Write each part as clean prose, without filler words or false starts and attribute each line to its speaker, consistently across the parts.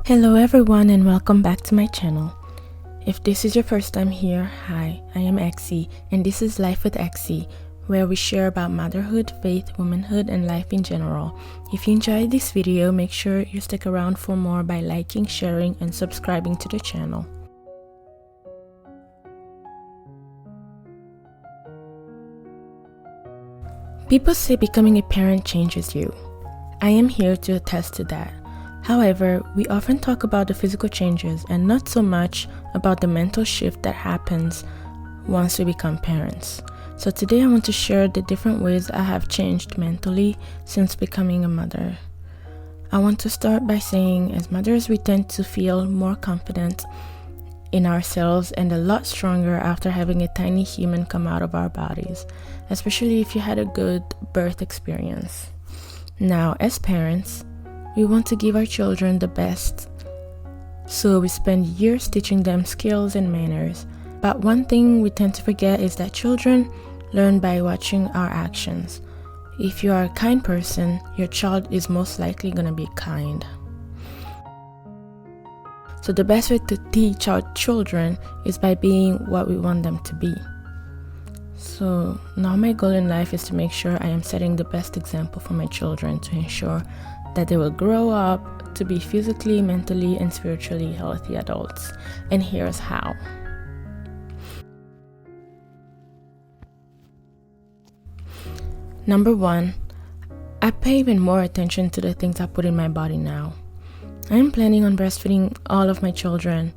Speaker 1: Hello everyone and welcome back to my channel. If this is your first time here, hi, I am Exie and this is Life with Exie, where we share about motherhood, faith, womanhood and life in general. If you enjoyed this video, make sure you stick around for more by liking, sharing and subscribing to the channel. People say becoming a parent changes you. I am here to attest to that. However, we often talk about the physical changes and not so much about the mental shift that happens once we become parents. So today I want to share the different ways I have changed mentally since becoming a mother. I want to start by saying as mothers we tend to feel more confident in ourselves and a lot stronger after having a tiny human come out of our bodies, especially if you had a good birth experience. Now, as parents, we want to give our children the best, so we spend years teaching them skills and manners. But one thing we tend to forget is that children learn by watching our actions. If you are a kind person, your child is most likely going to be kind. So the best way to teach our children is by being what we want them to be. So now my goal in life is to make sure I am setting the best example for my children to ensure that they will grow up to be physically, mentally, and spiritually healthy adults. And here's how. Number 1, I pay even more attention to the things I put in my body now. I am planning on breastfeeding all of my children,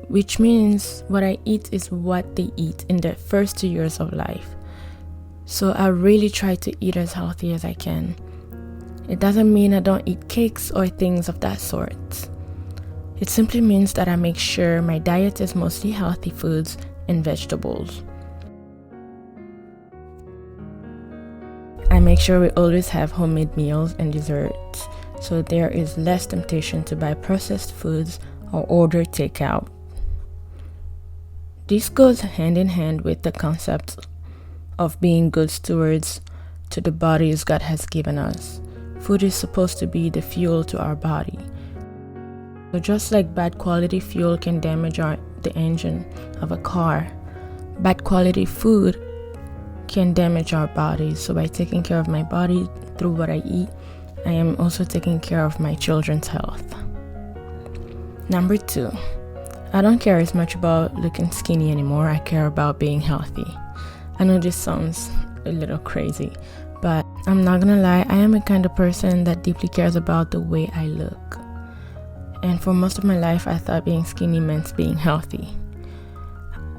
Speaker 1: which means what I eat is what they eat in their first 2 years of life. So I really try to eat as healthy as I can. It doesn't mean I don't eat cakes or things of that sort. It simply means that I make sure my diet is mostly healthy foods and vegetables. I make sure we always have homemade meals and desserts, so there is less temptation to buy processed foods or order takeout. This goes hand in hand with the concept of being good stewards to the bodies God has given us. Food is supposed to be the fuel to our body. So just like bad quality fuel can damage the engine of a car, bad quality food can damage our bodies. So by taking care of my body through what I eat, I am also taking care of my children's health. Number 2, I don't care as much about looking skinny anymore. I care about being healthy. I know this sounds a little crazy, but I'm not gonna lie, I am a kind of person that deeply cares about the way I look. And for most of my life, I thought being skinny meant being healthy.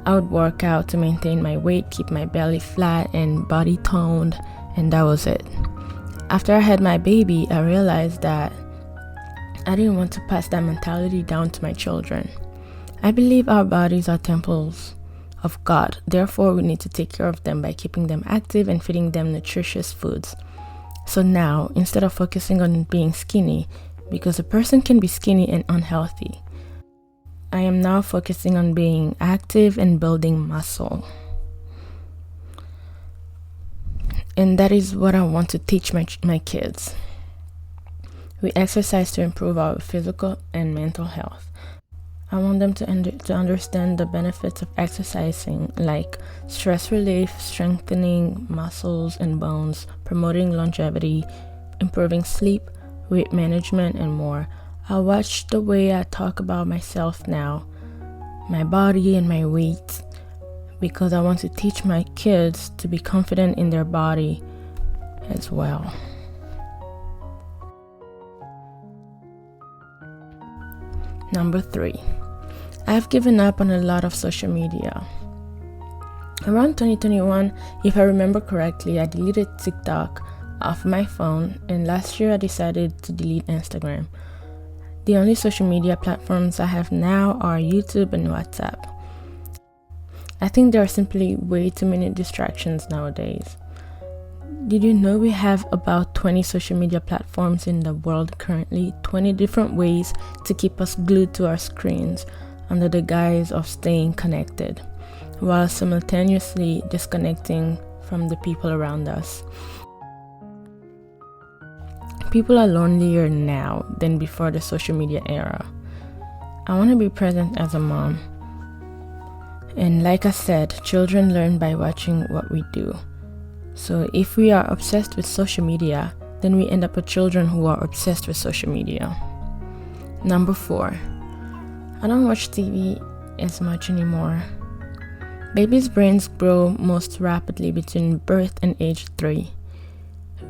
Speaker 1: I would work out to maintain my weight, keep my belly flat and body toned, and that was it. After I had my baby, I realized that I didn't want to pass that mentality down to my children. I believe our bodies are temples of God. Therefore, we need to take care of them by keeping them active and feeding them nutritious foods. So now, instead of focusing on being skinny, because a person can be skinny and unhealthy, I am now focusing on being active and building muscle. And that is what I want to teach my kids. We exercise to improve our physical and mental health. I want them to understand the benefits of exercising, like stress relief, strengthening muscles and bones, promoting longevity, improving sleep, weight management, and more. I watch the way I talk about myself now, my body and my weight, because I want to teach my kids to be confident in their body as well. Number 3, I've given up on a lot of social media. Around 2021, if I remember correctly, I deleted TikTok off my phone, and last year I decided to delete Instagram. The only social media platforms I have now are YouTube and WhatsApp. I think there are simply way too many distractions nowadays. Did you know we have about 20 social media platforms in the world currently? 20 different ways to keep us glued to our screens under the guise of staying connected, while simultaneously disconnecting from the people around us. People are lonelier now than before the social media era. I want to be present as a mom. And like I said, children learn by watching what we do. So if we are obsessed with social media, then we end up with children who are obsessed with social media. Number 4, I don't watch TV as much anymore. Babies' brains grow most rapidly between birth and age 3,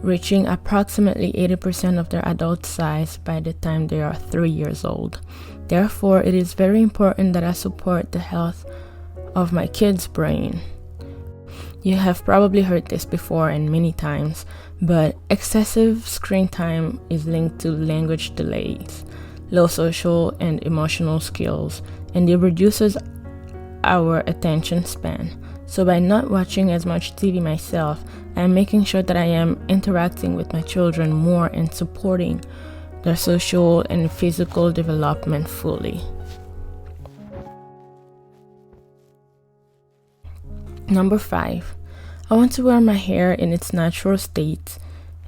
Speaker 1: reaching approximately 80% of their adult size by the time they are 3 years old. Therefore, it is very important that I support the health of my kid's brain. You have probably heard this before and many times, but excessive screen time is linked to language delays, low social and emotional skills, and it reduces our attention span. So by not watching as much TV myself, I am making sure that I am interacting with my children more and supporting their social and physical development fully. Number 5, I want to wear my hair in its natural state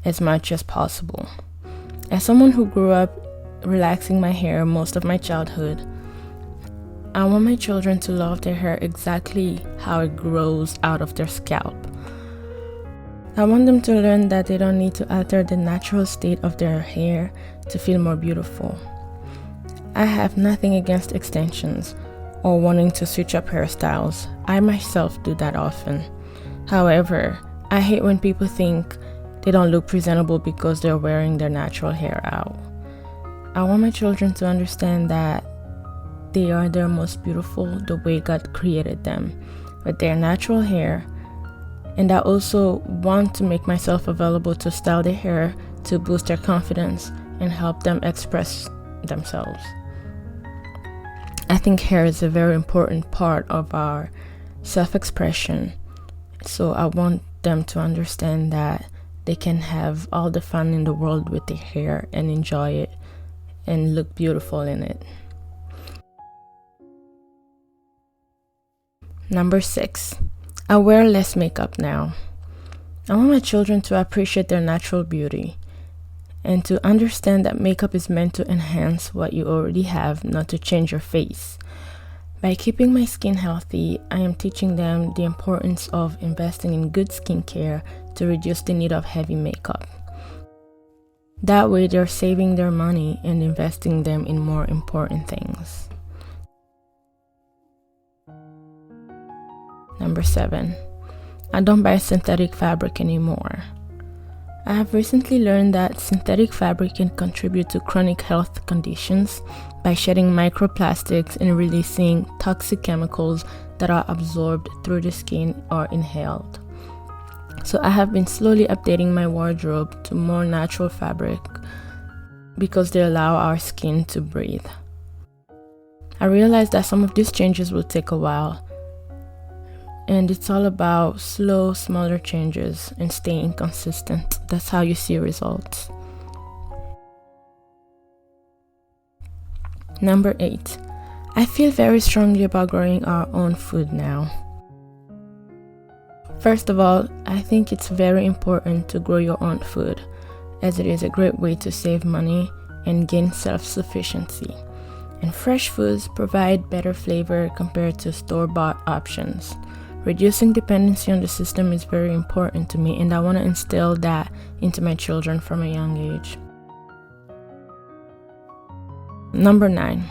Speaker 1: as much as possible. As someone who grew up relaxing my hair most of my childhood, I want my children to love their hair exactly how it grows out of their scalp. I want them to learn that they don't need to alter the natural state of their hair to feel more beautiful. I have nothing against extensions or wanting to switch up hairstyles. I myself do that often. However, I hate when people think they don't look presentable because they're wearing their natural hair out. I want my children to understand that they are their most beautiful the way God created them, with their natural hair. And I also want to make myself available to style their hair to boost their confidence and help them express themselves. I think hair is a very important part of our self-expression. So I want them to understand that they can have all the fun in the world with their hair and enjoy it and look beautiful in it. Number 6, I wear less makeup now. I want my children to appreciate their natural beauty and to understand that makeup is meant to enhance what you already have, not to change your face. By keeping my skin healthy, I am teaching them the importance of investing in good skincare to reduce the need of heavy makeup. That way, they're saving their money and investing them in more important things. Number 7, I don't buy synthetic fabric anymore. I have recently learned that synthetic fabric can contribute to chronic health conditions by shedding microplastics and releasing toxic chemicals that are absorbed through the skin or inhaled. So I have been slowly updating my wardrobe to more natural fabric because they allow our skin to breathe. I realize that some of these changes will take a while, and it's all about slow, smaller changes and staying consistent. That's how you see results. Number 8, I feel very strongly about growing our own food now. First of all, I think it's very important to grow your own food, as it is a great way to save money and gain self-sufficiency. And fresh foods provide better flavor compared to store-bought options. Reducing dependency on the system is very important to me, and I want to instill that into my children from a young age. Number 9,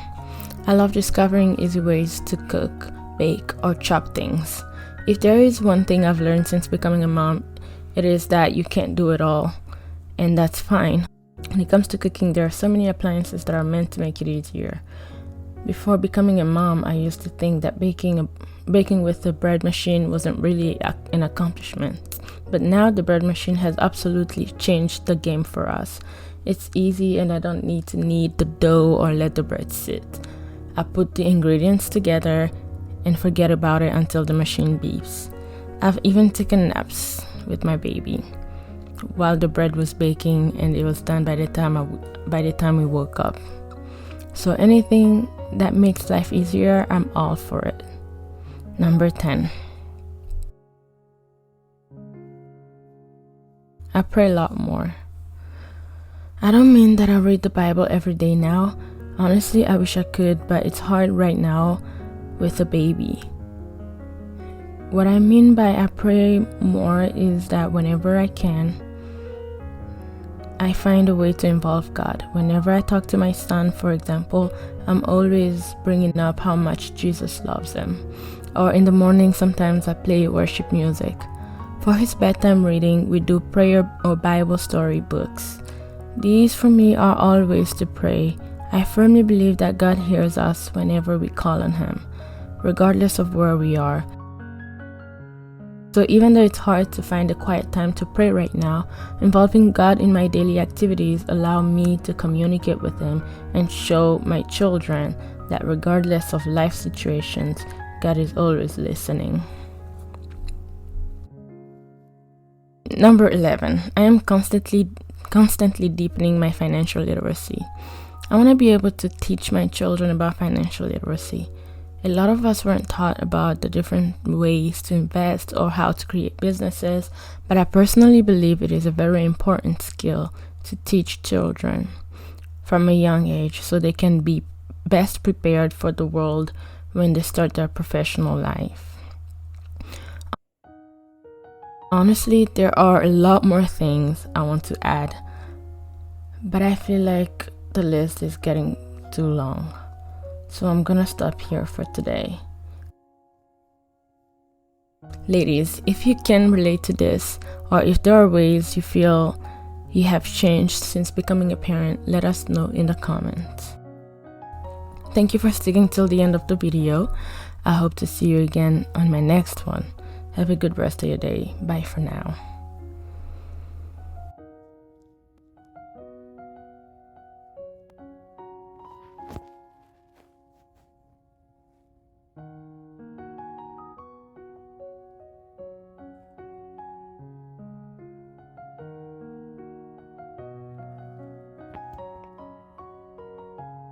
Speaker 1: I love discovering easy ways to cook, bake, or chop things. If there is one thing I've learned since becoming a mom, it is that you can't do it all, and that's fine. When it comes to cooking, there are so many appliances that are meant to make it easier. Before becoming a mom, I used to think that baking with the bread machine wasn't really an accomplishment. But now the bread machine has absolutely changed the game for us. It's easy and I don't need to knead the dough or let the bread sit. I put the ingredients together and forget about it until the machine beeps. I've even taken naps with my baby while the bread was baking, and it was done by the time we woke up. So anything that makes life easier, I'm all for it. Number 10, I pray a lot more. I don't mean that I read the Bible every day now, Honestly, I wish I could, but it's hard right now with a baby. What I mean by I pray more is that whenever I can, I find a way to involve God. Whenever I talk to my son, for example, I'm always bringing up how much Jesus loves him. Or in the morning, sometimes I play worship music. For his bedtime reading, we do prayer or Bible story books. These for me are all ways to pray. I firmly believe that God hears us whenever we call on him, regardless of where we are. So even though it's hard to find a quiet time to pray right now, involving God in my daily activities allow me to communicate with him and show my children that regardless of life situations, God is always listening. Number 11, I am constantly deepening my financial literacy. I want to be able to teach my children about financial literacy. A lot of us weren't taught about the different ways to invest or how to create businesses, but I personally believe it is a very important skill to teach children from a young age so they can be best prepared for the world when they start their professional life. Honestly, there are a lot more things I want to add, but I feel like the list is getting too long. So I'm gonna stop here for today. Ladies, if you can relate to this, or if there are ways you feel you have changed since becoming a parent, let us know in the comments. Thank you for sticking till the end of the video. I hope to see you again on my next one. Have a good rest of your day. Bye for now.